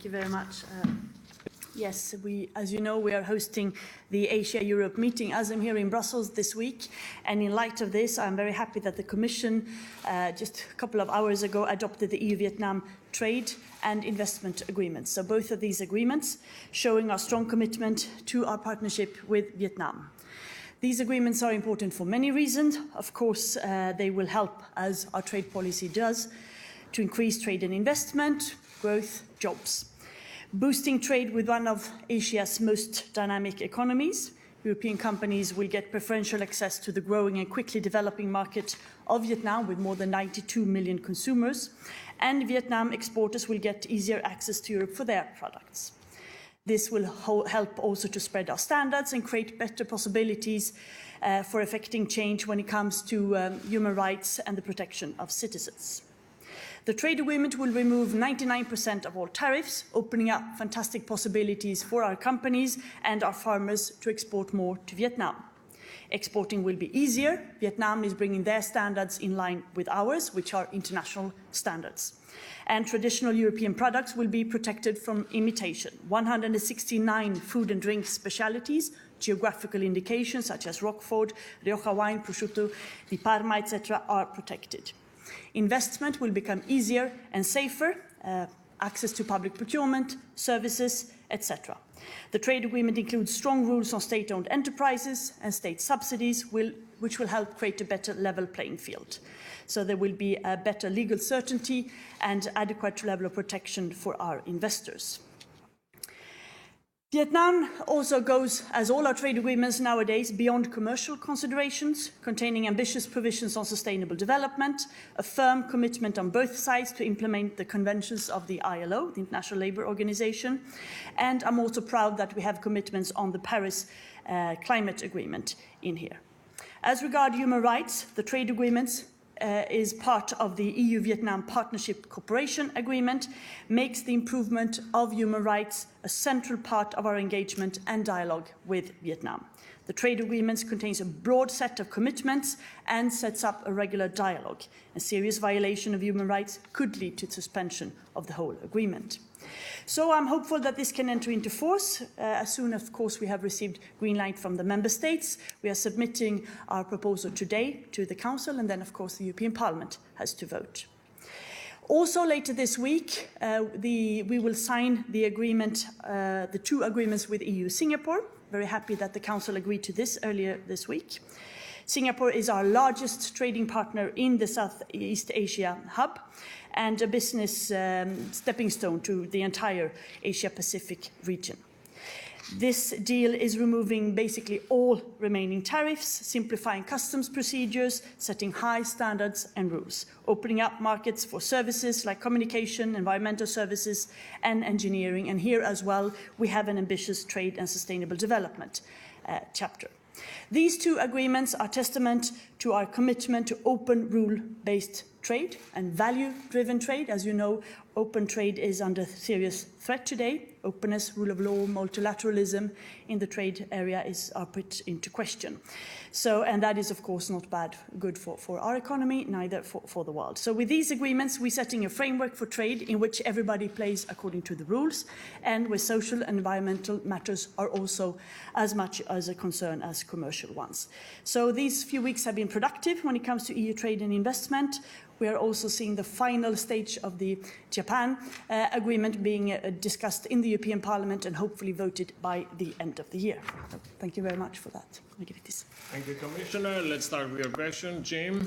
Thank you very much. Yes, as you know, we are hosting the Asia-Europe meeting as I'm here in Brussels this week. And in light of this, I'm very happy that the Commission, just a couple of hours ago, adopted the EU-Vietnam trade and investment agreements. So both of these agreements showing our strong commitment to our partnership with Vietnam. These agreements are important for many reasons. Of course, they will help, as our trade policy does, to increase trade and investment, growth, jobs. Boosting trade with one of Asia's most dynamic economies, European companies will get preferential access to the growing and quickly developing market of Vietnam with more than 92 million consumers, and Vietnam exporters will get easier access to Europe for their products. This will help also to spread our standards and create better possibilities for effecting change when it comes to human rights and the protection of citizens. The trade agreement will remove 99% of all tariffs, opening up fantastic possibilities for our companies and our farmers to export more to Vietnam. Exporting will be easier. Vietnam is bringing their standards in line with ours, which are international standards. And traditional European products will be protected from imitation. 169 food and drink specialities, geographical indications such as Roquefort, Rioja wine, prosciutto di Parma, etc. are protected. Investment will become easier and safer, access to public procurement, services, etc. The trade agreement includes strong rules on state-owned enterprises and state subsidies, which will help create a better level playing field. So there will be a better legal certainty and adequate level of protection for our investors. Vietnam also goes, as all our trade agreements nowadays, beyond commercial considerations, containing ambitious provisions on sustainable development, a firm commitment on both sides to implement the conventions of the ILO, the International Labour Organization, and I'm also proud that we have commitments on the Paris Climate Agreement in here. As regards human rights, the trade agreements is part of the EU-Vietnam Partnership Cooperation Agreement, makes the improvement of human rights a central part of our engagement and dialogue with Vietnam. The trade agreements contains a broad set of commitments and sets up a regular dialogue. A serious violation of human rights could lead to suspension of the whole agreement. So I'm hopeful that this can enter into force as soon as, of course, we have received green light from the member states. We are submitting our proposal today to the Council, and then, of course, the European Parliament has to vote. Also, later this week, we will sign the agreement, the two agreements with EU-Singapore. Very happy that the Council agreed to this earlier this week. Singapore is our largest trading partner in the Southeast Asia hub and a business stepping stone to the entire Asia-Pacific region. This deal is removing basically all remaining tariffs, simplifying customs procedures, setting high standards and rules, opening up markets for services like communication, environmental services, and engineering. And here as well, we have an ambitious trade and sustainable development chapter. These two agreements are testament to our commitment to open rule-based trade and value-driven trade. As you know, open trade is under serious threat today. Openness, rule of law, multilateralism in the trade area are put into question. So, and that is, of course, not good for our economy, neither for the world. So with these agreements, we're setting a framework for trade in which everybody plays according to the rules, and where social and environmental matters are also as much as a concern as commercial ones. So these few weeks have been productive when it comes to EU trade and investment. We are also seeing the final stage of the Japan agreement being discussed in the European Parliament and hopefully voted by the end of the year. So thank you very much for that. I give it this. Thank you, Commissioner. Let's start with your question, Jim.